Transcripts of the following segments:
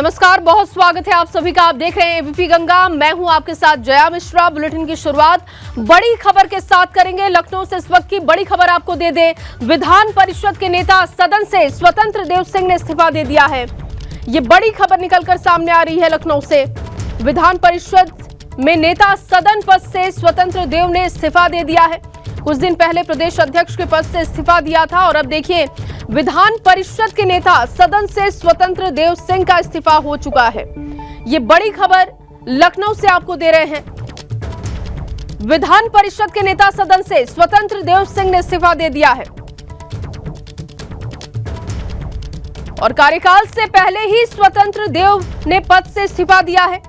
नमस्कार, बहुत स्वागत है आप सभी का। आप देख रहे हैं एबीपी गंगा। मैं हूं आपके साथ जया मिश्रा। बुलेटिन की शुरुआत बड़ी खबर के साथ करेंगे। लखनऊ से इस वक्त की बड़ी खबर आपको दे दे। विधान परिषद के नेता सदन से स्वतंत्र देव सिंह ने इस्तीफा दे दिया है। ये बड़ी खबर निकलकर सामने आ रही है लखनऊ से। विधान परिषद में नेता सदन पद से स्वतंत्र देव ने इस्तीफा दे दिया है। कुछ दिन पहले प्रदेश अध्यक्ष के पद से इस्तीफा दिया था और अब देखिए विधान परिषद के नेता सदन से स्वतंत्र देव सिंह का इस्तीफा हो चुका है। ये बड़ी खबर लखनऊ से आपको दे रहे हैं। विधान परिषद के नेता सदन से स्वतंत्र देव सिंह ने इस्तीफा दे दिया है और कार्यकाल से पहले ही स्वतंत्र देव ने पद से इस्तीफा दिया है।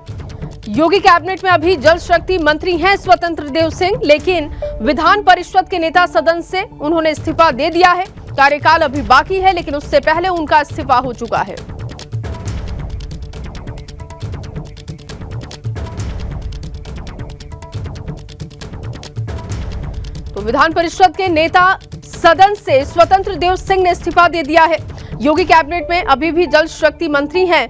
योगी कैबिनेट में अभी जल शक्ति मंत्री हैं स्वतंत्र देव सिंह, लेकिन विधान परिषद के नेता सदन से उन्होंने इस्तीफा दे दिया है। कार्यकाल अभी बाकी है, लेकिन उससे पहले उनका इस्तीफा हो चुका है। तो विधान परिषद के नेता सदन से स्वतंत्र देव सिंह ने इस्तीफा दे दिया है। योगी कैबिनेट में अभी भी जल शक्ति मंत्री हैं,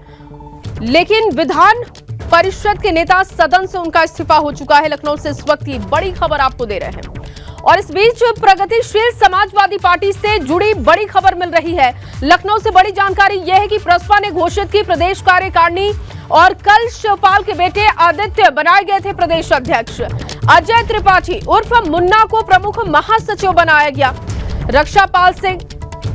लेकिन विधान परिषद के नेता सदन से उनका इस्तीफा हो चुका है। लखनऊ से इस वक्त की बड़ी खबर आपको दे रहे हैं। और इस बीच प्रगतिशील समाजवादी पार्टी से जुड़ी बड़ी खबर मिल रही है। लखनऊ से बड़ी जानकारी यह है कि प्रसपा ने घोषित की प्रदेश कार्यकारिणी और कल शिवपाल के बेटे आदित्य बनाए गए थे प्रदेश अध्यक्ष। अजय त्रिपाठी उर्फ मुन्ना को प्रमुख महासचिव बनाया गया। रक्षापाल सिंह,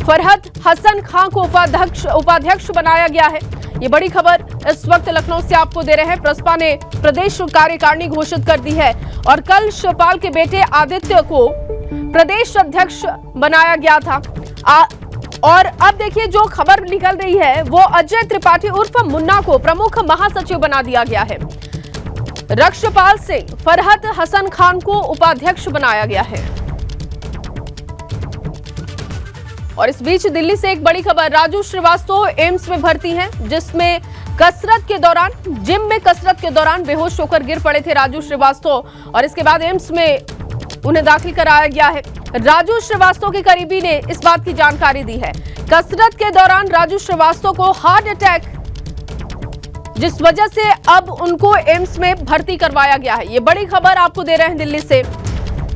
फरहत हसन खान को उपाध्यक्ष बनाया गया है। ये बड़ी खबर इस वक्त लखनऊ से आपको दे रहे हैं। प्रसपा ने प्रदेश कार्यकारिणी घोषित कर दी है और कल शिवपाल के बेटे आदित्य को प्रदेश अध्यक्ष बनाया गया था। और अब देखिए जो खबर निकल रही है वो अजय त्रिपाठी उर्फ मुन्ना को प्रमुख महासचिव बना दिया गया है। रक्षपाल सिंह, फरहत हसन खान को उपाध्यक्ष बनाया गया है। और इस बीच दिल्ली से एक बड़ी खबर। राजू श्रीवास्तव एम्स में भर्ती हैं, जिसमें जिम में कसरत के दौरान बेहोश होकर गिर पड़े थे राजू श्रीवास्तव और इसके बाद एम्स में उन्हें दाखिल कराया गया है। राजू श्रीवास्तव के करीबी ने इस बात की जानकारी दी है। कसरत के दौरान राजू श्रीवास्तव को हार्ट अटैक, जिस वजह से अब उनको एम्स में भर्ती करवाया गया है। ये बड़ी खबर आपको दे रहे हैं दिल्ली से।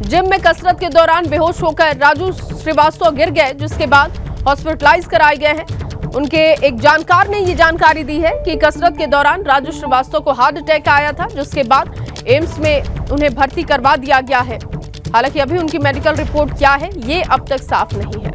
जिम में कसरत के दौरान बेहोश होकर राजू श्रीवास्तव गिर गए, जिसके बाद हॉस्पिटलाइज कराए गए हैं। उनके एक जानकार ने ये जानकारी दी है कि कसरत के दौरान राजू श्रीवास्तव को हार्ट अटैक आया था, जिसके बाद एम्स में उन्हें भर्ती करवा दिया गया है। हालांकि अभी उनकी मेडिकल रिपोर्ट क्या है ये अब तक साफ नहीं है।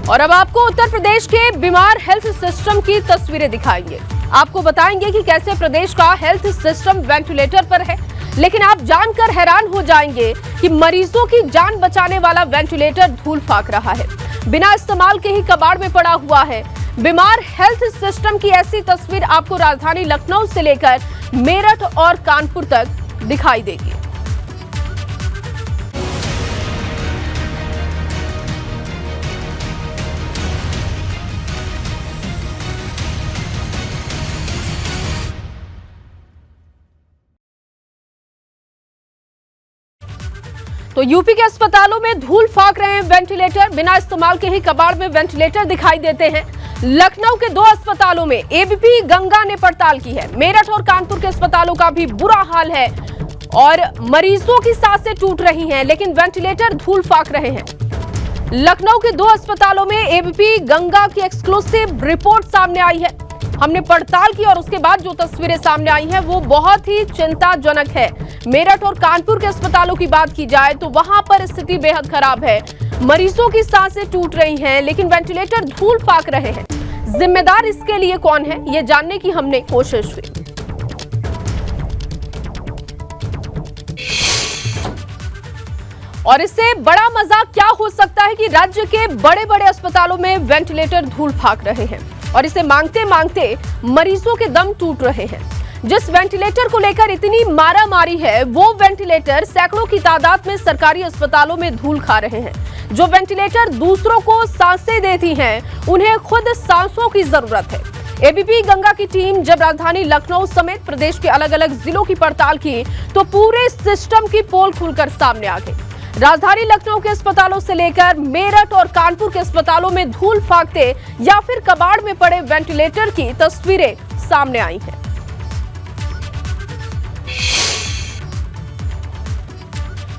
और अब आपको उत्तर प्रदेश के बीमार हेल्थ सिस्टम की तस्वीरें दिखाएंगे। आपको बताएंगे कि कैसे प्रदेश का हेल्थ सिस्टम वेंटिलेटर पर है, लेकिन आप जानकर हैरान हो जाएंगे कि मरीजों की जान बचाने वाला वेंटिलेटर धूल फाक रहा है, बिना इस्तेमाल के ही कबाड़ में पड़ा हुआ है। बीमार हेल्थ सिस्टम की ऐसी तस्वीर आपको राजधानी लखनऊ से लेकर मेरठ और कानपुर तक दिखाई देगी। तो यूपी के अस्पतालों में धूल फाक रहे हैं वेंटिलेटर, बिना इस्तेमाल के ही कबाड़ में वेंटिलेटर दिखाई देते हैं। लखनऊ के 2 अस्पतालों में एबीपी गंगा ने पड़ताल की है। मेरठ और कानपुर के अस्पतालों का भी बुरा हाल है और मरीजों की सांसें टूट रही हैं, लेकिन वेंटिलेटर धूल फाक रहे हैं। लखनऊ के 2 अस्पतालों में एबीपी गंगा की एक्सक्लूसिव रिपोर्ट सामने आई है। हमने पड़ताल की और उसके बाद जो तस्वीरें सामने आई हैं वो बहुत ही चिंताजनक है। मेरठ और कानपुर के अस्पतालों की बात की जाए तो वहां पर स्थिति बेहद खराब है। मरीजों की सांसें टूट रही हैं, लेकिन वेंटिलेटर धूल फाक रहे हैं। जिम्मेदार इसके लिए कौन है, ये जानने की हमने कोशिश की। और इससे बड़ा मजाक क्या हो सकता है कि राज्य के बड़े बड़े अस्पतालों में वेंटिलेटर धूल फाक रहे हैं और इसे मांगते मांगते मरीजों के दम टूट रहे हैं। जिस वेंटिलेटर को लेकर इतनी मारामारी है, वो वेंटिलेटर सैकड़ों की तादाद में सरकारी अस्पतालों में धूल खा रहे हैं। जो वेंटिलेटर दूसरों को सांसें देती हैं, उन्हें खुद सांसों की जरूरत है। एबीपी गंगा की टीम जब राजधानी लखनऊ समेत प्रदेश के अलग अलग जिलों की पड़ताल की तो पूरे सिस्टम की पोल खुलकर सामने आ गई। राजधानी लखनऊ के अस्पतालों से लेकर मेरठ और कानपुर के अस्पतालों में धूल फाकते या फिर कबाड़ में पड़े वेंटिलेटर की तस्वीरें सामने आई हैं।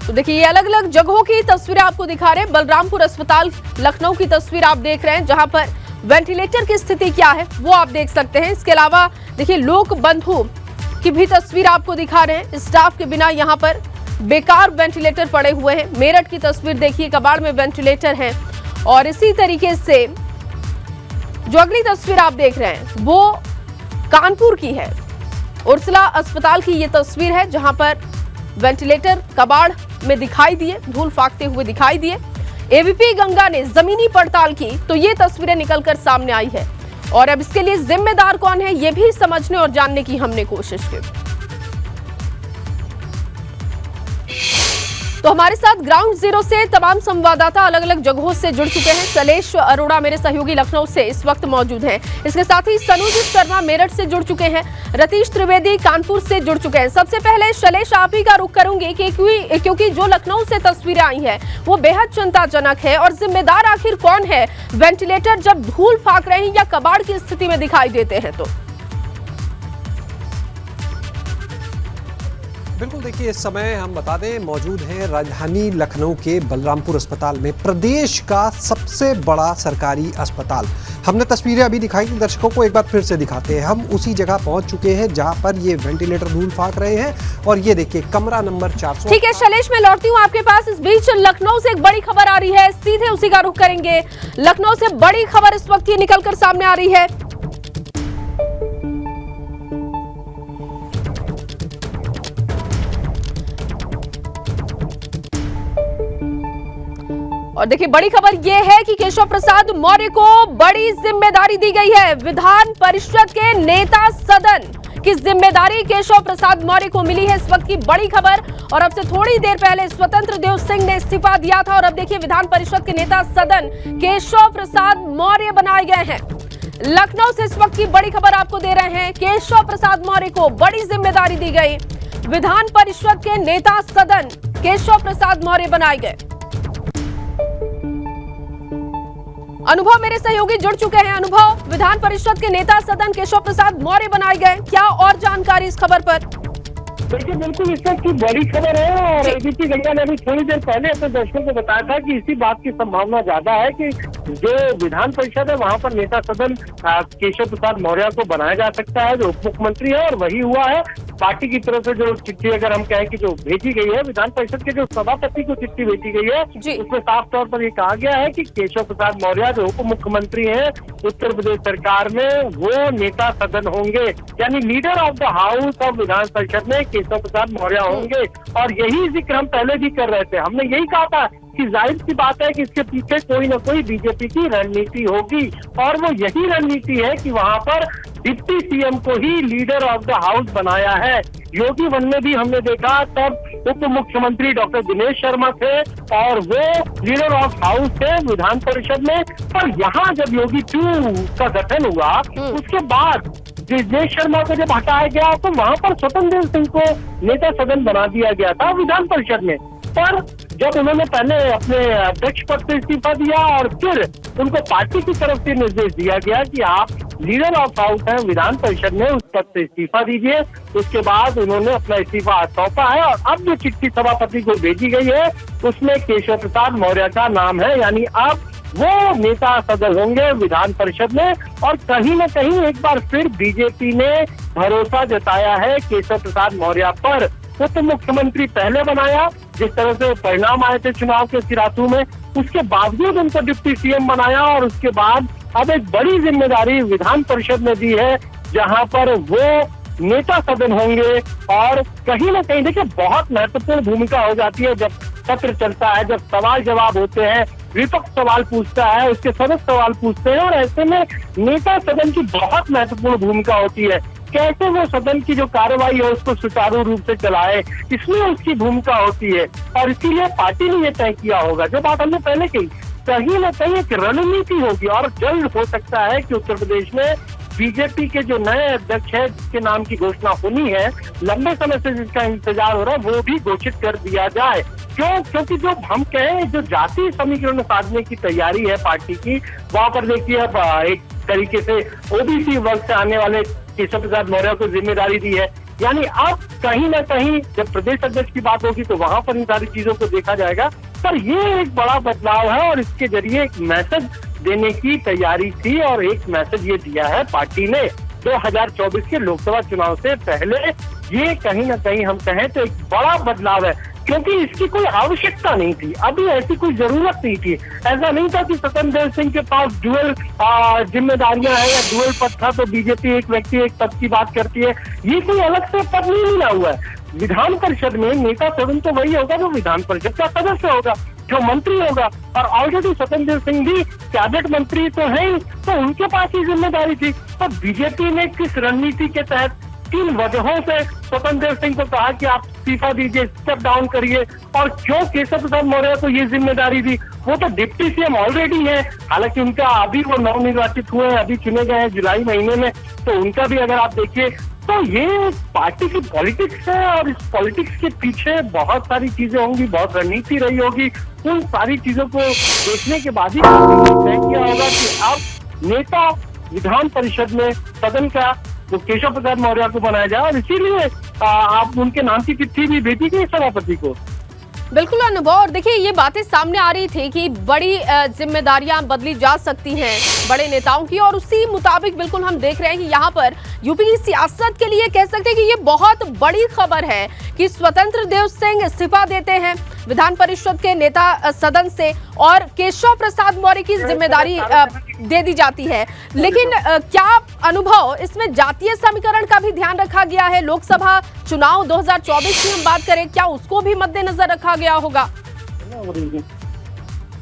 तो देखिए, ये अलग अलग जगहों की तस्वीरें आपको दिखा रहे हैं। बलरामपुर अस्पताल लखनऊ की तस्वीर आप देख रहे हैं, जहां पर वेंटिलेटर की स्थिति क्या है वो आप देख सकते हैं। इसके अलावा देखिए, लोक बंधु की भी तस्वीर आपको दिखा रहे हैं। स्टाफ के बिना यहां पर बेकार वेंटिलेटर पड़े हुए हैं। मेरठ की तस्वीर देखिए, कबाड़ में वेंटिलेटर हैं। और इसी तरीके से जो अगली तस्वीर आप देख रहे हैं वो कानपुर की है। उर्सला अस्पताल की ये तस्वीर है, जहां पर वेंटिलेटर कबाड़ में दिखाई दिए, धूल फाकते हुए दिखाई दिए। एबीपी गंगा ने जमीनी पड़ताल की तो ये तस्वीरें निकलकर सामने आई है। और अब इसके लिए जिम्मेदार कौन है ये भी समझने और जानने की हमने कोशिश की। तो हमारे साथ ग्राउंड जीरो से तमाम संवाददाता अलग अलग जगहों से जुड़ चुके हैं। शैलेश अरोड़ा मेरे सहयोगी लखनऊ से इस वक्त मौजूद हैं। इसके साथ ही सनुज शर्मा मेरठ से जुड़ चुके हैं। रतीश त्रिवेदी कानपुर से जुड़ चुके हैं। सबसे पहले शैलेश, आप ही का रुख करूंगी क्योंकि जो लखनऊ से तस्वीरें आई हैं वो बेहद चिंताजनक है। और जिम्मेदार आखिर कौन है वेंटिलेटर जब धूल फाक रहे हैं या कबाड़ की स्थिति में दिखाई देते हैं? तो बिल्कुल, देखिए, इस समय हम बता दें मौजूद हैं राजधानी लखनऊ के बलरामपुर अस्पताल में, प्रदेश का सबसे बड़ा सरकारी अस्पताल। हमने तस्वीरें अभी दिखाई, दर्शकों को एक बार फिर से दिखाते हैं। हम उसी जगह पहुंच चुके हैं जहां पर ये वेंटिलेटर धूल फाक रहे हैं। और ये देखिए, कमरा नंबर 400। ठीक है शैलेश, मैं लौटती हूँ आपके पास। इस बीच लखनऊ से एक बड़ी खबर आ रही है, सीधे उसी का रुख करेंगे। लखनऊ से बड़ी खबर इस वक्त ये निकलकर सामने आ रही है। और देखिए, बड़ी खबर यह है कि केशव प्रसाद मौर्य को बड़ी जिम्मेदारी दी गई है। विधान परिषद के नेता सदन की जिम्मेदारी केशव प्रसाद मौर्य को मिली है। इस वक्त की बड़ी खबर। और अब से थोड़ी देर पहले स्वतंत्र देव सिंह ने इस्तीफा दिया था और अब देखिए, विधान परिषद के नेता सदन केशव प्रसाद मौर्य बनाए गए हैं। लखनऊ से इस वक्त की बड़ी खबर आपको दे रहे हैं। केशव प्रसाद मौर्य को बड़ी जिम्मेदारी दी गई। विधान परिषद के नेता सदन केशव प्रसाद मौर्य बनाए गए। अनुभव मेरे सहयोगी जुड़ चुके हैं। अनुभव, विधान परिषद के नेता सदन केशव प्रसाद मौर्य बनाए गए, क्या और जानकारी इस खबर पर? देखिए, बिल्कुल इस वक्त की बड़ी खबर है। और एबीपी गंगा ने अभी थोड़ी देर पहले अपने दर्शकों को बताया था कि इसी बात की संभावना ज्यादा है कि जो विधान परिषद है वहां पर नेता सदन केशव प्रसाद मौर्य को बनाया जा सकता है, जो उप मुख्यमंत्री है। और वही हुआ है। पार्टी की तरफ से जो चिट्ठी, अगर हम कहें कि जो भेजी गई है, विधान परिषद के जो सभापति को चिट्ठी भेजी गई है, उसमें साफ तौर पर ये कहा गया है कि केशव प्रसाद मौर्य जो उप मुख्यमंत्री हैं उत्तर प्रदेश सरकार में, वो नेता सदन होंगे, यानी leader of the house of Vidhan Parishad में केशव प्रसाद मौर्य होंगे। और यही जिक्र हम पहले भी कर रहे थे। हमने यही कहा था कि जाहिर सी बात है कि इसके पीछे कोई न कोई बीजेपी की रणनीति होगी। और वो यही रणनीति है कि वहां पर डिप्टी सीएम को ही लीडर ऑफ द हाउस बनाया है। योगी वन में भी हमने देखा, तब उप मुख्यमंत्री डॉक्टर दिनेश शर्मा थे और वो लीडर ऑफ हाउस थे विधान परिषद में। पर यहाँ जब योगी 2 का गठन हुआ, उसके बाद दिनेश शर्मा को जब हटाया गया तो वहां पर स्वतंत्र देव सिंह को नेता सदन बना दिया गया था विधान परिषद में। पर जब उन्होंने पहले अपने अध्यक्ष पद से इस्तीफा दिया और फिर उनको पार्टी की तरफ से निर्देश दिया गया कि आप लीडर ऑफ हाउस हैं विधान परिषद में, उस पद से इस्तीफा दीजिए। उसके बाद उन्होंने अपना इस्तीफा सौंपा है। और अब जो चिट्ठी सभापति को भेजी गई है उसमें केशव प्रसाद मौर्य का नाम है, यानी अब वो नेता सदन होंगे विधान परिषद में। और कहीं न कहीं एक बार फिर बीजेपी ने भरोसा जताया है केशव प्रसाद मौर्य पर। उप मुख्यमंत्री पहले बनाया, जिस तरह से परिणाम आए थे चुनाव के सिरातू में, उसके बावजूद उनको डिप्टी सीएम बनाया। और उसके बाद अब एक बड़ी जिम्मेदारी विधान परिषद में दी है, जहां पर वो नेता सदन होंगे। और कहीं न कहीं देखिए, बहुत महत्वपूर्ण भूमिका हो जाती है जब सत्र चलता है, जब सवाल जवाब होते हैं, विपक्ष सवाल पूछता है, उसके सदस्य सवाल पूछते हैं। और ऐसे में नेता सदन की बहुत महत्वपूर्ण भूमिका होती है। कैसे वो सदन की जो कार्रवाई है उसको सुचारू रूप से चलाए, इसमें उसकी भूमिका होती है। और इसीलिए पार्टी ने ये तय किया होगा, जो बात हमने पहले कही, कहीं न कहीं एक रणनीति होगी। और जल्द हो सकता है कि उत्तर प्रदेश में बीजेपी के जो नए अध्यक्ष है, जिसके नाम की घोषणा होनी है, लंबे समय से जिसका इंतजार हो रहा है, वो भी घोषित कर दिया जाए। क्यों? क्योंकि जो हम कहें जो जातीय समीकरण साधने की तैयारी है पार्टी की, वहां पर देखिए अब एक तरीके से ओबीसी वर्ग से आने वाले केशव प्रसाद मौर्य को जिम्मेदारी दी है। यानी अब कहीं ना कहीं जब प्रदेश अध्यक्ष की बात होगी तो वहां पर इन सारी चीजों को देखा जाएगा। पर ये एक बड़ा बदलाव है और इसके जरिए एक मैसेज देने की तैयारी थी और एक मैसेज ये दिया है पार्टी ने 2024 के लोकसभा चुनाव से पहले। ये कहीं ना कहीं हम कहें तो एक बड़ा बदलाव है, क्योंकि इसकी कोई आवश्यकता नहीं थी, अभी ऐसी कोई जरूरत नहीं थी। ऐसा नहीं था कि स्वतंत्र देव सिंह के पास डुअल जिम्मेदारियां हैं या डुअल पद था तो बीजेपी एक व्यक्ति एक पद की बात करती है। ये कोई अलग से पद नहीं मिला हुआ है। विधान परिषद में नेता सदन तो वही होगा जो विधान परिषद का सदस्य होगा, जो मंत्री होगा, और ऑलरेडी स्वतंत्र देव सिंह भी कैबिनेट मंत्री तो है ही, तो उनके पास ही जिम्मेदारी थी। तो बीजेपी ने किस रणनीति के तहत 3 वजहों से स्वतंत्र देव सिंह को कहा कि आप इस्तीफा दीजिए, स्टेप डाउन करिए, और क्यों केशव प्रसाद मौर्य को ये जिम्मेदारी दी? वो तो डिप्टी सीएम ऑलरेडी है, हालांकि उनका अभी वो नवनिर्वाचित हुए हैं, अभी चुने गए हैं जुलाई महीने में, तो उनका भी अगर आप देखिए तो ये पार्टी की पॉलिटिक्स है और इस पॉलिटिक्स के पीछे बहुत सारी चीजें होंगी, बहुत रणनीति रही होगी। उन सारी चीजों को देखने के बाद ही तय किया होगा कि अब नेता विधान परिषद में सदन का तो केशव प्रसाद मौर्य को बनाया जाए, और इसीलिए आप उनके नाम की चिट्ठी भी भेजी गई सभापति को। बिल्कुल अनुभव, और देखिए ये बातें सामने आ रही थी कि बड़ी जिम्मेदारियां बदली जा सकती हैं बड़े नेताओं की, और उसी मुताबिक बिल्कुल हम देख रहे हैं कि यहाँ पर यूपी की सियासत के लिए कह सकते हैं कि ये बहुत बड़ी खबर है कि स्वतंत्र देव सिंह इस्तीफा देते हैं विधान परिषद के नेता सदन से, और केशव प्रसाद मौर्य की जिम्मेदारी दे दी जाती है। लेकिन क्या अनुभव इसमें जातीय समीकरण का भी ध्यान रखा गया है? लोकसभा चुनाव 2024 की हम बात करें, क्या उसको भी मद्देनजर रखा गया होगा?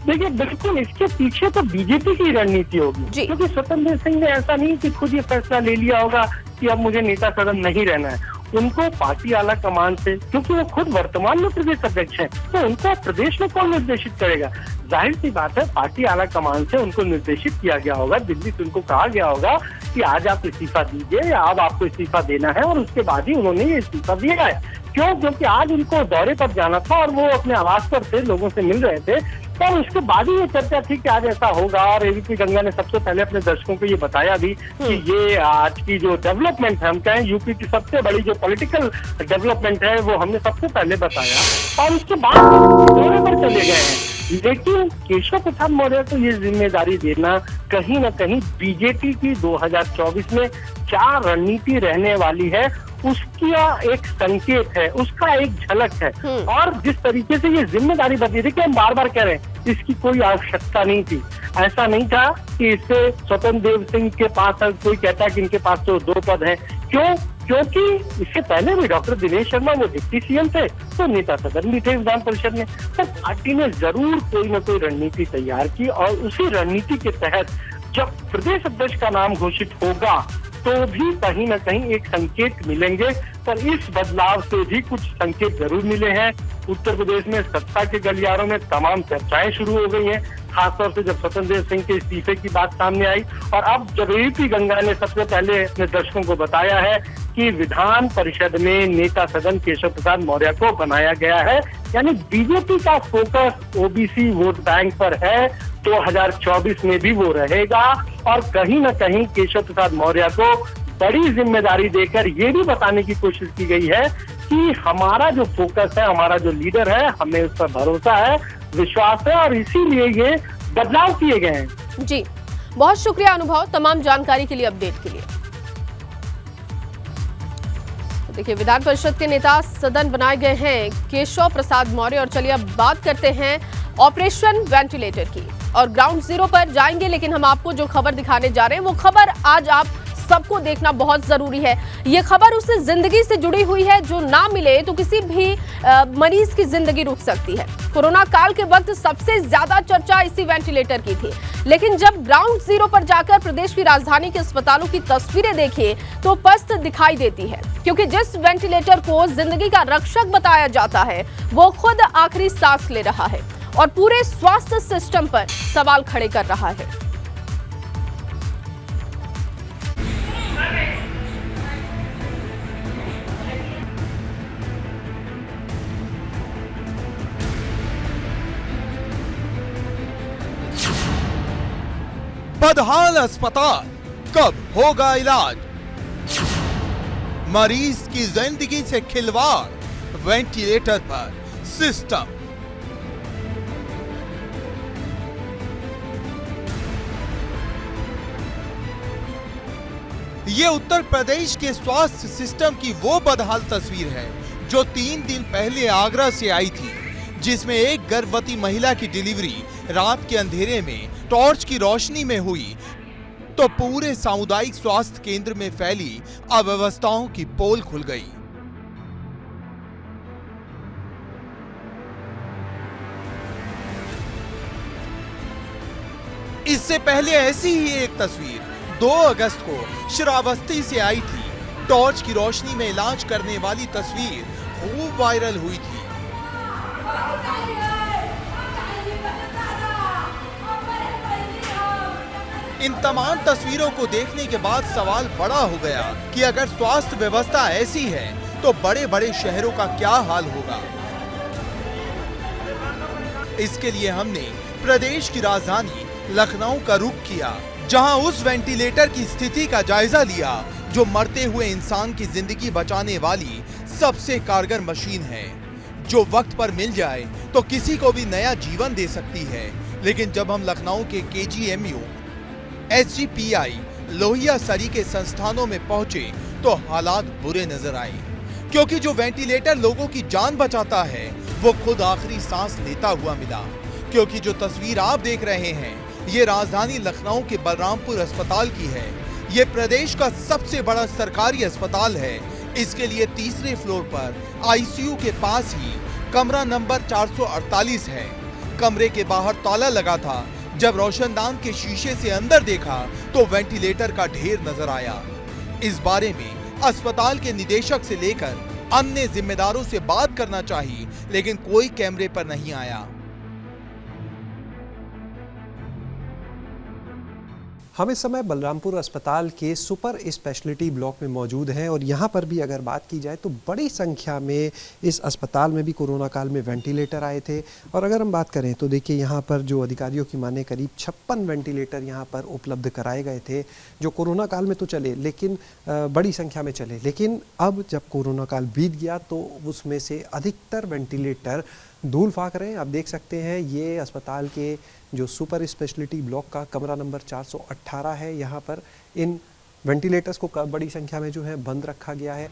देखिए बिल्कुल इसके पीछे तो बीजेपी की रणनीति होगी, क्योंकि स्वतंत्र देव सिंह ने ऐसा नहीं कि खुद ये फैसला ले लिया होगा कि अब मुझे नेता सदन नहीं रहना है। उनको पार्टी आला कमान से, क्योंकि वो खुद वर्तमान में प्रदेश अध्यक्ष हैं, तो उनको प्रदेश में कौन निर्देशित करेगा? जाहिर सी बात है पार्टी आला कमान से उनको निर्देशित किया गया होगा, दिल्ली से उनको कहा गया होगा कि आज आप इस्तीफा दीजिए या अब आपको इस्तीफा देना है, और उसके बाद ही उन्होंने ये इस्तीफा दिया है। क्यों? क्योंकि आज उनको दौरे पर जाना था और वो अपने आवास पर थे, लोगों से मिल रहे थे, पर उसके बाद ही ये चर्चा थी कि आज ऐसा होगा। और एबीपी गंगा ने सबसे पहले अपने दर्शकों को ये बताया भी कि ये आज की जो डेवलपमेंट है, हम कहें यूपी की सबसे बड़ी जो पॉलिटिकल डेवलपमेंट है, वो हमने सबसे पहले बताया, और उसके बाद दौरे पर चले गए हैं। लेकिन केशव प्रसाद मौर्य को ये जिम्मेदारी देना कहीं न कहीं बीजेपी की 2024 में क्या रणनीति रहने वाली है उसका एक संकेत है, उसका एक झलक है। और जिस तरीके से ये जिम्मेदारी बदली थी कि हम बार बार कह रहे हैं इसकी कोई आवश्यकता नहीं थी। ऐसा नहीं था कि इससे स्वतंत्र देव सिंह के पास कोई कहता है कि इनके पास तो 2 पद हैं। क्यों? क्योंकि इससे पहले भी डॉक्टर दिनेश शर्मा वो डिप्टी सीएम थे, तो नेता सदन भी थे विधान परिषद में। तो पार्टी ने जरूर कोई न कोई रणनीति तैयार की, और उसी रणनीति के तहत जब प्रदेश अध्यक्ष का नाम घोषित होगा तो भी कहीं न कहीं एक संकेत मिलेंगे। पर इस बदलाव से भी कुछ संकेत जरूर मिले हैं। उत्तर प्रदेश में सत्ता के गलियारों में तमाम चर्चाएं शुरू हो गई हैं, खासतौर से जब स्वतंत्र देव सिंह के इस्तीफे की बात सामने आई, और अब जब एबीपी गंगा ने सबसे पहले अपने दर्शकों को बताया है कि विधान परिषद में नेता सदन केशव प्रसाद मौर्य को बनाया गया है, यानी बीजेपी का फोकस ओबीसी वोट बैंक पर है। 2024 में भी वो रहेगा, और कहीं न कहीं केशव प्रसाद मौर्य को बड़ी जिम्मेदारी देकर ये भी बताने की कोशिश की गई है कि हमारा जो फोकस है, हमारा जो लीडर है, हमें उस पर भरोसा है, विश्वास है, और इसीलिए ये बदलाव किए गए हैं। जी, बहुत शुक्रिया अनुभव तमाम जानकारी के लिए, अपडेट के लिए। देखिए विधान परिषद के नेता सदन बनाए गए हैं केशव प्रसाद मौर्य, और चलिए अब बात करते हैं ऑपरेशन वेंटिलेटर की, और ग्राउंड जीरो पर जाएंगे। लेकिन हम आपको जो खबर दिखाने जा रहे हैं वो खबर आज आप सबको देखना बहुत जरूरी है। ये खबर उस जिंदगी से जुड़ी हुई है जो ना मिले तो किसी भी मरीज की जिंदगी रुक सकती है। कोरोना काल के वक्त सबसे ज्यादा चर्चा इसी वेंटिलेटर की थी, लेकिन जब ग्राउंड जीरो पर जाकर प्रदेश की राजधानी के अस्पतालों की तस्वीरें देखें तो पस्त दिखाई देती है, क्योंकि जिस वेंटिलेटर को जिंदगी का रक्षक बताया जाता है वो खुद आखिरी सांस ले रहा है और पूरे स्वास्थ्य सिस्टम पर सवाल खड़े कर रहा है। बदहाल अस्पताल, कब होगा इलाज? मरीज की जिंदगी से खिलवाड़, वेंटिलेटर पर सिस्टम। ये उत्तर प्रदेश के स्वास्थ्य सिस्टम की वो बदहाल तस्वीर है जो 3 दिन पहले आगरा से आई थी, जिसमें एक गर्भवती महिला की डिलीवरी रात के अंधेरे में टॉर्च की रोशनी में हुई तो पूरे सामुदायिक स्वास्थ्य केंद्र में फैली अव्यवस्थाओं की पोल खुल गई। इससे पहले ऐसी ही एक तस्वीर 2 अगस्त को श्रावस्ती से आई थी। टॉर्च की रोशनी में इलाज करने वाली तस्वीर खूब वायरल हुई थी। इन तमाम तस्वीरों को देखने के बाद सवाल बड़ा हो गया कि अगर स्वास्थ्य व्यवस्था ऐसी है तो बड़े बड़े शहरों का क्या हाल होगा। इसके लिए हमने प्रदेश की राजधानी लखनऊ का रुख किया, जहां उस वेंटिलेटर की स्थिति का जायजा लिया जो मरते हुए इंसान की जिंदगी बचाने वाली सबसे कारगर मशीन है, जो वक्त पर मिल जाए तो किसी को भी नया जीवन दे सकती है। लेकिन जब हम लखनऊ के KGMU, SGPI, लोहिया सरी के संस्थानों में पहुंचे तो हालात बुरे नजर आए, क्योंकि जो वेंटिलेटर लोगों की जान बचाता है वो खुद आखिरी सांस लेता हुआ मिला। क्योंकि जो तस्वीर आप देख रहे हैं ये राजधानी लखनऊ के बलरामपुर अस्पताल की है। ये प्रदेश का सबसे बड़ा सरकारी अस्पताल है। इसके लिए 3रे फ्लोर पर ICU के पास ही कमरा नंबर 448 है। कमरे के बाहर ताला लगा था। जब रोशनदान के शीशे से अंदर देखा तो वेंटिलेटर का ढेर नजर आया। इस बारे में अस्पताल के निदेशक से लेकर अन्य जिम्मेदारों से बात करना चाहिए, लेकिन कोई कैमरे पर नहीं आया। हम इस समय बलरामपुर अस्पताल के सुपर स्पेशलिटी ब्लॉक में मौजूद हैं और यहाँ पर भी अगर बात की जाए तो बड़ी संख्या में इस अस्पताल में भी कोरोना काल में वेंटिलेटर आए थे। और अगर हम बात करें तो देखिए यहाँ पर जो अधिकारियों की माने करीब 56 वेंटिलेटर यहाँ पर उपलब्ध कराए गए थे, जो कोरोना काल में तो चले लेकिन बड़ी संख्या में चले। लेकिन अब जब कोरोना काल बीत गया तो उसमें से अधिकतर वेंटिलेटर धूल फाक रहे हैं। आप देख सकते हैं ये अस्पताल के जो सुपर स्पेशलिटी ब्लॉक का कमरा नंबर 418 है। यहाँ पर इन वेंटिलेटर्स को बड़ी संख्या में जो है बंद रखा गया है।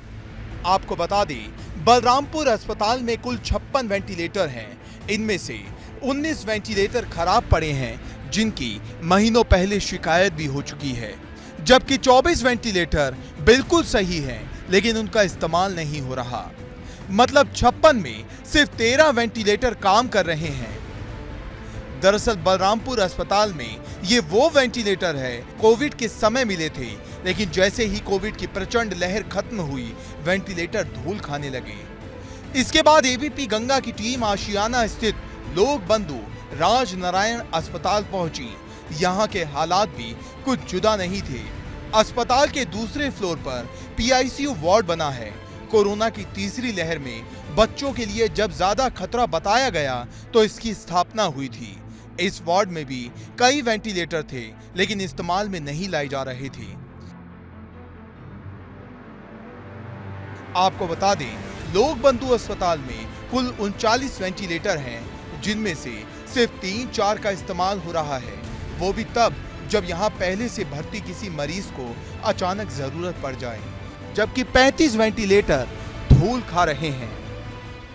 आपको बता दें, बलरामपुर अस्पताल में कुल 56 वेंटिलेटर हैं। इनमें से 19 वेंटिलेटर खराब पड़े हैं, जिनकी महीनों पहले शिकायत भी हो चुकी है, जबकि 24 वेंटिलेटर बिल्कुल सही हैं, लेकिन उनका इस्तेमाल नहीं हो रहा। मतलब 56 में सिर्फ 13 वेंटिलेटर काम कर रहे हैं। दरअसल बलरामपुर अस्पताल में ये वो वेंटिलेटर है कोविड के समय मिले थे, लेकिन जैसे ही कोविड की प्रचंड लहर खत्म हुई वेंटिलेटर धूल खाने लगे। इसके बाद ABP गंगा की टीम आशियाना स्थित लोक बंधु राज नारायण अस्पताल पहुंची। यहाँ के हालात भी कुछ जुदा नहीं थे। अस्पताल के 2रे फ्लोर पर PICU वार्ड बना है। कोरोना की 3री लहर में बच्चों के लिए जब ज्यादा खतरा बताया गया तो इसकी स्थापना हुई थी। इस वार्ड में भी कई वेंटिलेटर थे, लेकिन इस्तेमाल में नहीं लाई जा रहे थे। आपको बता दें, लोक बंधु अस्पताल में कुल 39 वेंटिलेटर हैं, जिनमें से सिर्फ 3-4 का इस्तेमाल हो रहा है, वो भी तब जब यहाँ पहले से भर्ती किसी मरीज को अचानक जरूरत पड़ जाए, जबकि 35 वेंटिलेटर धूल खा रहे हैं।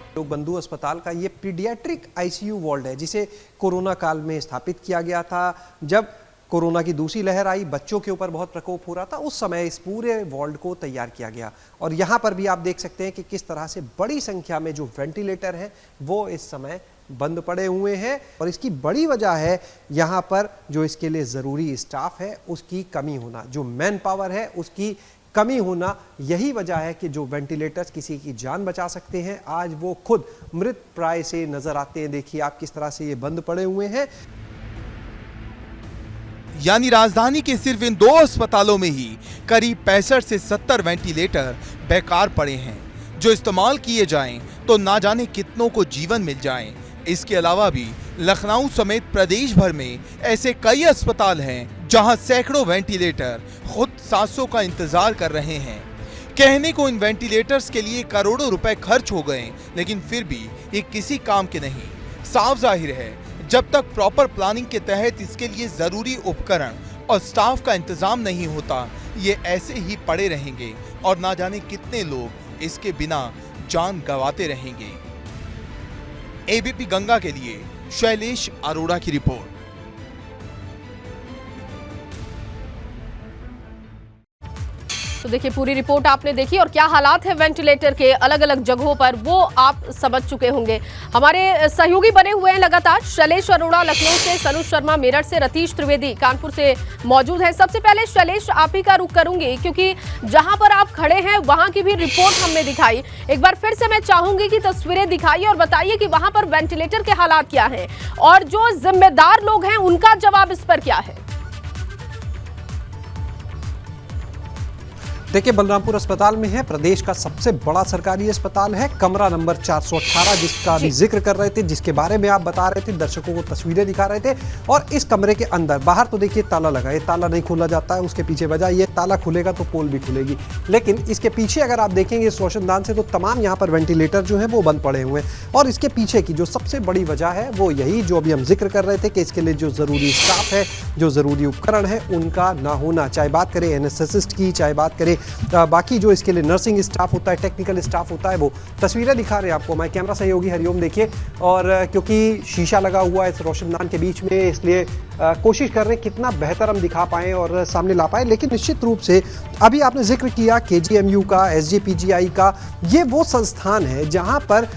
लोक बंधु अस्पताल का ये पीडियाट्रिक ICU वार्ड है, जिसे कोरोना काल में स्थापित किया गया था। जब कोरोना की दूसरी लहर आई, बच्चों के ऊपर बहुत प्रकोप हो रहा था, उस समय इस पूरे वार्ड को तैयार किया गया। और यहाँ पर भी आप देख सकते हैं कि किस तरह से बड़ी संख्या में जो वेंटिलेटर हैं वो इस समय बंद पड़े हुए हैं। और इसकी बड़ी वजह है यहाँ पर जो इसके लिए ज़रूरी स्टाफ है उसकी कमी होना, जो मैन पावर है उसकी कमी होना। यही वजह है कि जो वेंटिलेटर्स किसी की जान बचा सकते हैं आज वो खुद मृत प्राय से नजर आते हैं। देखिए आप किस तरह से ये बंद पड़े हुए हैं। यानी राजधानी के सिर्फ इन 2 अस्पतालों में ही करीब 65 से 70 वेंटिलेटर बेकार पड़े हैं, जो इस्तेमाल किए जाएं तो ना जाने कितनों को जीवन मिल जाए। इसके अलावा भी लखनऊ समेत प्रदेश भर में ऐसे कई अस्पताल हैं जहां सैकड़ों वेंटिलेटर खुद सांसों का इंतजार कर रहे हैं। कहने को इन वेंटिलेटर्स के लिए करोड़ों रुपए खर्च हो गए, लेकिन फिर भी ये किसी काम के नहीं। साफ जाहिर है, जब तक प्रॉपर प्लानिंग के तहत इसके लिए जरूरी उपकरण और स्टाफ का इंतजाम नहीं होता, ये ऐसे ही पड़े रहेंगे और ना जाने कितने लोग इसके बिना जान गंवाते रहेंगे। एबीपी गंगा के लिए शैलेश अरोड़ा की रिपोर्ट। तो देखिए, पूरी रिपोर्ट आपने देखी और क्या हालात है वेंटिलेटर के अलग अलग जगहों पर, वो आप समझ चुके होंगे। हमारे सहयोगी बने हुए हैं लगातार। शैलेश अरोड़ा लखनऊ से, सनुज शर्मा मेरठ से, रतीश त्रिवेदी कानपुर से मौजूद है। सबसे पहले शैलेश, आप ही का रुख करूंगी क्योंकि जहां पर आप खड़े हैं वहां की भी रिपोर्ट हमने दिखाई। एक बार फिर से मैं चाहूंगी कि तस्वीरें दिखाइए और बताइए कि वहां पर वेंटिलेटर के हालात क्या हैं और जो जिम्मेदार लोग हैं उनका जवाब इस पर क्या है। देखिए, बलरामपुर अस्पताल में है, प्रदेश का सबसे बड़ा सरकारी अस्पताल है, कमरा नंबर 418 जिसका भी जिक्र कर रहे थे, जिसके बारे में आप बता रहे थे, दर्शकों को तस्वीरें दिखा रहे थे। और इस कमरे के अंदर, बाहर तो देखिए ताला लगा है, ये ताला नहीं खोला जाता है, उसके पीछे वजह ये ताला खुलेगा तो पोल भी खुलेगी, लेकिन इसके पीछे अगर आप देखेंगे इस रोशनदान से तो तमाम यहाँ पर वेंटिलेटर जो है वो बंद पड़े हुए हैं। और इसके पीछे की जो सबसे बड़ी वजह है वो यही जो अभी हम जिक्र कर रहे थे कि इसके लिए जो ज़रूरी स्टाफ है, जो ज़रूरी उपकरण है, उनका ना होना। चाहे बात करें एनेस्थेसिस्ट की, चाहे बात करें बाकी जो इसके लिए नर्सिंग स्टाफ होता है, टेक्निकल स्टाफ होता है, वो तस्वीरें दिखा रहे हैं आपको हमारे कैमरा सहयोगी हरिओम। देखिए, और क्योंकि शीशा लगा हुआ है इस रोशनदान के बीच में, इसलिए कोशिश कर रहे हैं कितना बेहतर हम दिखा पाएँ और सामने ला पाएँ। लेकिन निश्चित रूप से अभी आपने जिक्र किया KGMU का, SJPGI का, ये वो संस्थान है जहाँ पर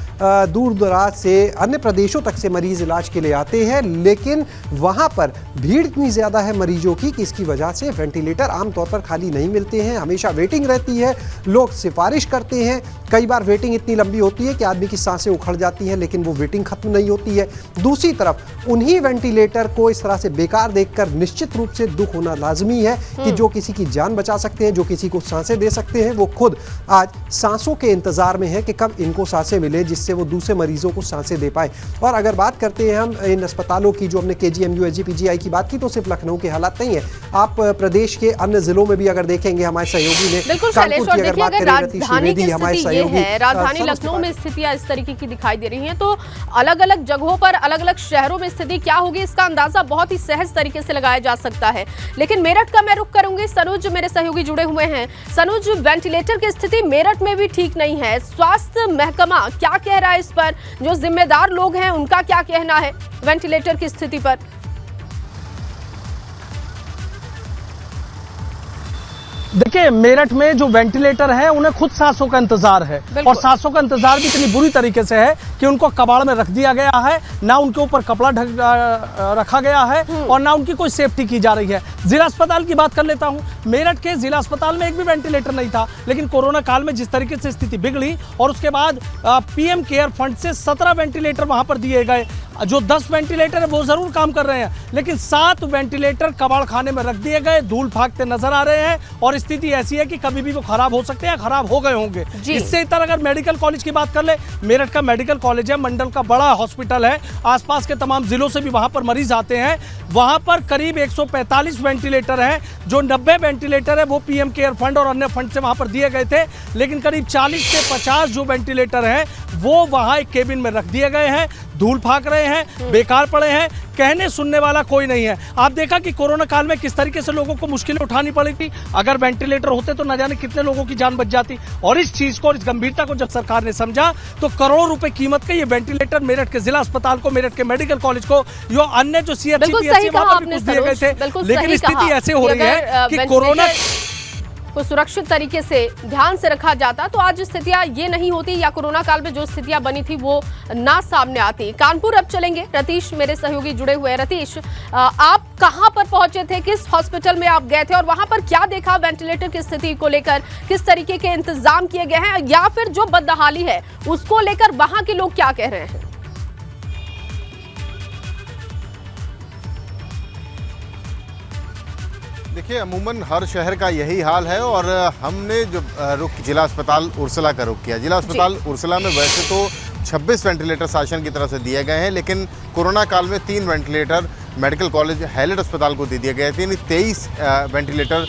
दूर दराज से अन्य प्रदेशों तक से मरीज इलाज के लिए आते हैं, लेकिन वहाँ पर भीड़ इतनी ज़्यादा है मरीजों की कि इसकी वजह से वेंटिलेटर आमतौर पर खाली नहीं मिलते हैं, हमेशा वेटिंग रहती है, लोग सिफारिश करते हैं। कई बार वेटिंग इतनी लंबी होती है कि आदमी की सांसें उखड़ जाती हैं, लेकिन वो वेटिंग खत्म नहीं होती है। दूसरी तरफ उन्हीं वेंटिलेटर को इस तरह से बेकार देखकर निश्चित रूप से दुख होना लाजमी है कि जो किसी की जान बचा सकते हैं, जो किसी को सांसें दे सकते हैं, वो खुद आज सांसों के इंतजार में है कि कब इनको सांसें मिले जिससे वो दूसरे मरीजों को सांसें दे पाए। और अगर बात करते हैं हम इन अस्पतालों की, जो हमने KGMU SJPGI की बात की, तो सिर्फ लखनऊ के हालात नहीं है, आप प्रदेश के अन्य जिलों में भी अगर देखेंगे, हमारे सहयोगी ने कानपुर की अगर बात करें, रतीश त्रिवेदी हमारे सहयोगी, राजधानी लखनऊ में स्थितियां इस तरीके की दिखाई दे रही हैं, तो अलग अलग जगहों पर, अलग अलग शहरों में स्थिति क्या होगी इसका अंदाजा बहुत ही सहज तरीके से लगाया जा सकता है। लेकिन मेरठ का मैं रुख करूंगी। सनुज मेरे सहयोगी जुड़े हुए हैं। सनुज, वेंटिलेटर की स्थिति मेरठ में भी ठीक नहीं है, स्वास्थ्य महकमा क्या कह रहा है इस पर, जो जिम्मेदार लोग हैं उनका क्या कहना है वेंटिलेटर की स्थिति पर? देखिए, मेरठ में जो वेंटिलेटर है उन्हें खुद सांसों का इंतजार है, और सांसों का इंतजार भी इतनी बुरी तरीके से है कि उनको कबाड़ में रख दिया गया है, ना उनके ऊपर कपड़ा रखा गया है और ना उनकी कोई सेफ्टी की जा रही है। जिला अस्पताल की बात कर लेता हूं। मेरठ के जिला अस्पताल में एक भी वेंटिलेटर नहीं था, लेकिन कोरोना काल में जिस तरीके से स्थिति बिगड़ी और उसके बाद PM केयर फंड से 17 वेंटिलेटर वहां पर दिए गए। जो 10 वेंटिलेटर है वो जरूर काम कर रहे हैं, लेकिन 7 वेंटिलेटर कबाड़ खाने में रख दिए गए, धूल फाकते नजर आ रहे हैं और स्थिति ऐसी है कि कभी भी वो खराब हो सकते हैं, खराब हो गए होंगे। इससे इतर अगर मेडिकल कॉलेज की बात कर ले, मेरठ का मेडिकल कॉलेज है, मंडल का बड़ा हॉस्पिटल है, आसपास के तमाम जिलों से भी वहां पर मरीज आते हैं। वहां पर करीब 145 वेंटिलेटर हैं, जो 90 वेंटिलेटर है वो PM केयर फंड और अन्य फंड से वहां पर दिए गए थे, लेकिन करीब 40 से 50 जो वेंटिलेटर हैं वो वहां एक केबिन में रख दिए गए हैं, धूल फाक रहे हैं, बेकार पड़े हैं, कहने सुनने वाला कोई नहीं है। आप देखा कि कोरोना काल में किस तरीके से लोगों को मुश्किलें उठानी पड़ी थी, अगर वेंटिलेटर होते तो न जाने कितने लोगों की जान बच जाती। और इस चीज को, इस गंभीरता को जब सरकार ने समझा तो करोड़ों रुपए कीमत के ये वेंटिलेटर मेरठ के जिला अस्पताल को, मेरठ के मेडिकल कॉलेज को, जो अन्य जो CHC वहां पर भी कुछ दिए गए थे, लेकिन स्थिति ऐसे हो रही है कि कोरोना को सुरक्षित तरीके से ध्यान से रखा जाता तो आज स्थितियां ये नहीं होती, या कोरोना काल में जो स्थितियां बनी थी वो ना सामने आती। कानपुर अब चलेंगे, रतीश मेरे सहयोगी जुड़े हुए हैं। रतीश, आप कहां पर पहुंचे थे, किस हॉस्पिटल में आप गए थे और वहां पर क्या देखा वेंटिलेटर की स्थिति को लेकर, किस तरीके के इंतजाम किए गए हैं, या फिर जो बदहाली है उसको लेकर वहां के लोग क्या कह रहे हैं? देखिए, अमूमन हर शहर का यही हाल है और हमने जो रुख जिला अस्पताल उर्सला का रुख किया। जिला अस्पताल उर्सला में वैसे तो 26 वेंटिलेटर शासन की तरफ से दिए गए हैं, लेकिन कोरोना काल में 3 वेंटिलेटर मेडिकल कॉलेज हैलेट अस्पताल को दे दिया गया था। यानी 23 वेंटिलेटर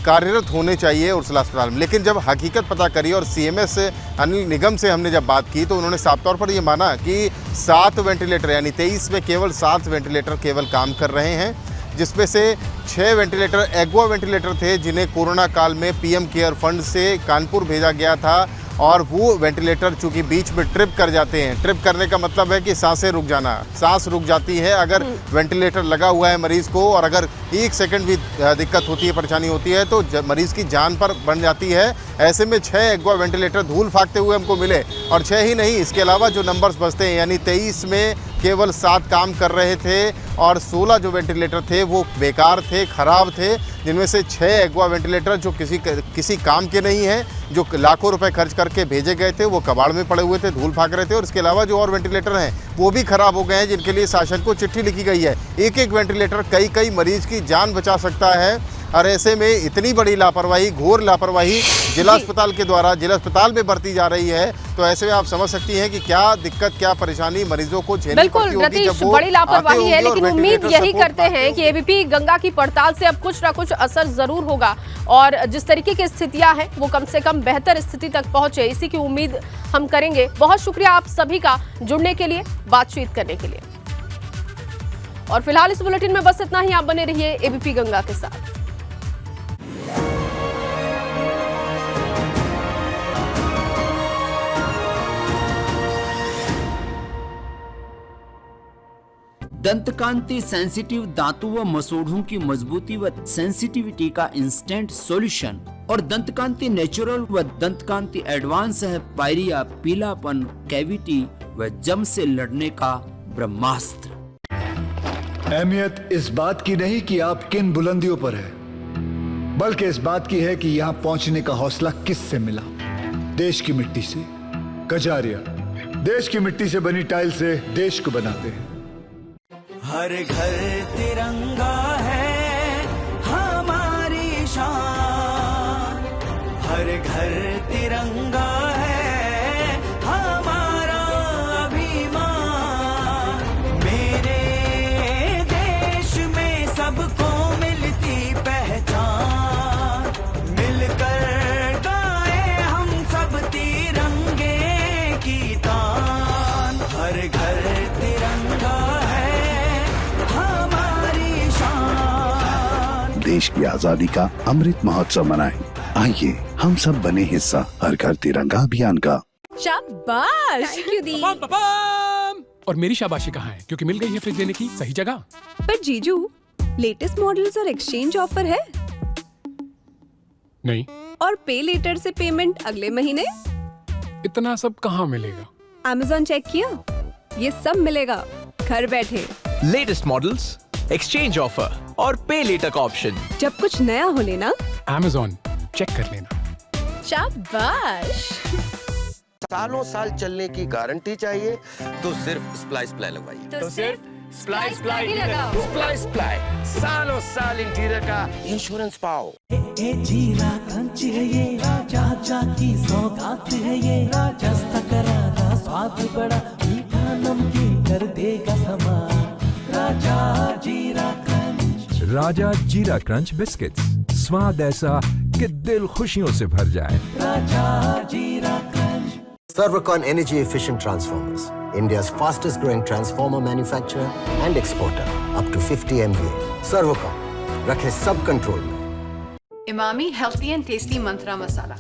कार्यरत होने चाहिए उर्सला अस्पताल में। लेकिन जब हकीकत पता करी और CMS अनिल निगम से हमने जब बात की तो उन्होंने साफ तौर पर ये माना कि 7 वेंटिलेटर यानी 23 में केवल 7 वेंटिलेटर केवल काम कर रहे हैं, जिसमें से 6 वेंटिलेटर एग्वा वेंटिलेटर थे जिन्हें कोरोना काल में PM केयर फंड से कानपुर भेजा गया था। और वो वेंटिलेटर चूंकि बीच में ट्रिप कर जाते हैं, ट्रिप करने का मतलब है कि सांसें रुक जाना, सांस रुक जाती है अगर वेंटिलेटर लगा हुआ है मरीज़ को, और अगर 1 सेकंड भी दिक्कत होती है, परेशानी होती है तो मरीज़ की जान पर बन जाती है। ऐसे में 6 एग्वा वेंटिलेटर धूल फाकते हुए हमको मिले, और 6 ही नहीं, इसके अलावा जो नंबर्स बचते हैं यानी 23 में केवल 7 काम कर रहे थे और 16 जो वेंटिलेटर थे वो बेकार थे, ख़राब थे, जिनमें से 6 एग्वा वेंटिलेटर जो किसी काम के नहीं हैं, जो लाखों रुपए खर्च करके भेजे गए थे, वो कबाड़ में पड़े हुए थे, धूल फाक रहे थे। और इसके अलावा जो और वेंटिलेटर हैं वो भी ख़राब हो गए हैं, जिनके लिए शासन को चिट्ठी लिखी गई है। एक वेंटिलेटर कई मरीज़ की जान बचा सकता है, और ऐसे में इतनी बड़ी लापरवाही, घोर लापरवाही जिला अस्पताल के द्वारा जिला अस्पताल में बरती जा रही है। तो ऐसे में आप समझ सकती हैं कि क्या दिक्कत, क्या परेशानी मरीजों को झेलनी बिल्कुल पड़ती होगी रतीश, जब वो बड़ी लापरवाही है, आते होंगे लेकिन और उम्मीद वेंटिलेटर यही सपोर्ट करते पाते हैं कि होंगे। ABP गंगा की पड़ताल से अब कुछ ना कुछ असर जरूर होगा, और जिस तरीके की स्थितियां हैं वो कम से कम बेहतर स्थिति तक पहुंचे, इसी की उम्मीद हम करेंगे। बहुत शुक्रिया आप सभी का जुड़ने के लिए, बातचीत करने के लिए। और फिलहाल इस बुलेटिन में बस इतना ही। आप बने रहिए ABP गंगा के साथ। दंतकांति सेंसिटिव दांतों व मसूड़ों की मजबूती व सेंसिटिविटी का इंस्टेंट सॉल्यूशन, और दंतकांति नेचुरल व दंतकांति एडवांस है पायरिया, पीलापन, कैविटी व जम से लड़ने का ब्रह्मास्त्र। अहमियत इस बात की नहीं कि आप किन बुलंदियों पर है, बल्कि इस बात की है कि यहाँ पहुंचने का हौसला किससे मिला। देश की मिट्टी से। कजारिया देश की मिट्टी से बनी टाइल से देश को बनाते हैं। हर घर तिरंगा है हमारी शान, हर घर तिरंगा है हमारा अभिमान। मेरे देश में सबको मिलती पहचान, मिलकर गाए हम सब तिरंगे की तान। हर घर तिरंगा देश की आजादी का अमृत महोत्सव मनाएं। आइए हम सब बने हिस्सा हर घर तिरंगा अभियान का। शाबाश! Thank you, दी। और मेरी शाबाशी कहाँ है, क्योंकि मिल गई है फ्रिज लेने की सही जगह। पर जीजू, लेटेस्ट मॉडल्स और एक्सचेंज ऑफर है? नहीं। और पे लेटर से पेमेंट अगले महीने? इतना सब कहाँ मिलेगा? Amazon चेक किया? ये सब मिलेगा घर बैठे। लेटेस्ट मॉडल्स, एक्सचेंज ऑफर और पे लेटर का ऑप्शन। जब कुछ नया हो लेना, Amazon चेक कर लेना। शाबाश! सालों साल चलने की गारंटी चाहिए तो सिर्फ स्प्लाइस प्लाई लगवाइए। तो सिर्फ स्प्लाइस प्लाई ही लगाओ। स्प्लाइस प्लाई, सालों साल इंटीरियर का इंश्योरेंस पाओ। जीरा क्रंच है ये, राजा की सौगात है ये, राजस्था करारा स्वाद बड़ा मीठा नमकीन कर देगा समा। राजा जीरा क्रंच। राजा जीरा क्रंच बिस्किट्स, स्वाद ऐसा कि दिल खुशियों से भर जाए। राजा जीरा crunch. Servocon Energy Efficient Transformers, India's fastest growing transformer manufacturer and exporter, up to 50 MVA. Servocon, रखे सब कंट्रोल में। इमामी हेल्थी एंड टेस्टी मंत्रा मसाला।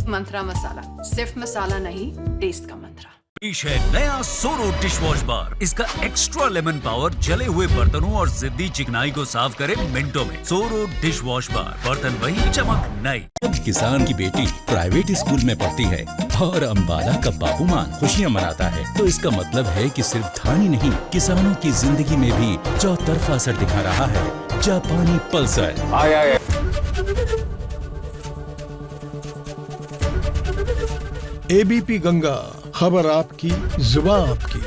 मंत्रा मसाला सिर्फ मसाला नहीं, टेस्ट का मंत्रा। पेश है नया सोरो डिशवॉश बार। इसका एक्स्ट्रा लेमन पावर जले हुए बर्तनों और जिद्दी चिकनाई को साफ करे मिनटों में। सोरो डिशवॉश बार, बर्तन वही, चमक नई। किसान की बेटी प्राइवेट स्कूल में पढ़ती है और अंबाला का बाबूमान खुशियाँ मनाता है, तो इसका मतलब है कि सिर्फ धान ही नहीं, किसानों की जिंदगी में भी चौतरफा असर दिखा रहा है जापानी पल्सर। ABP गंगा, खबर आपकी, जुबान आपकी।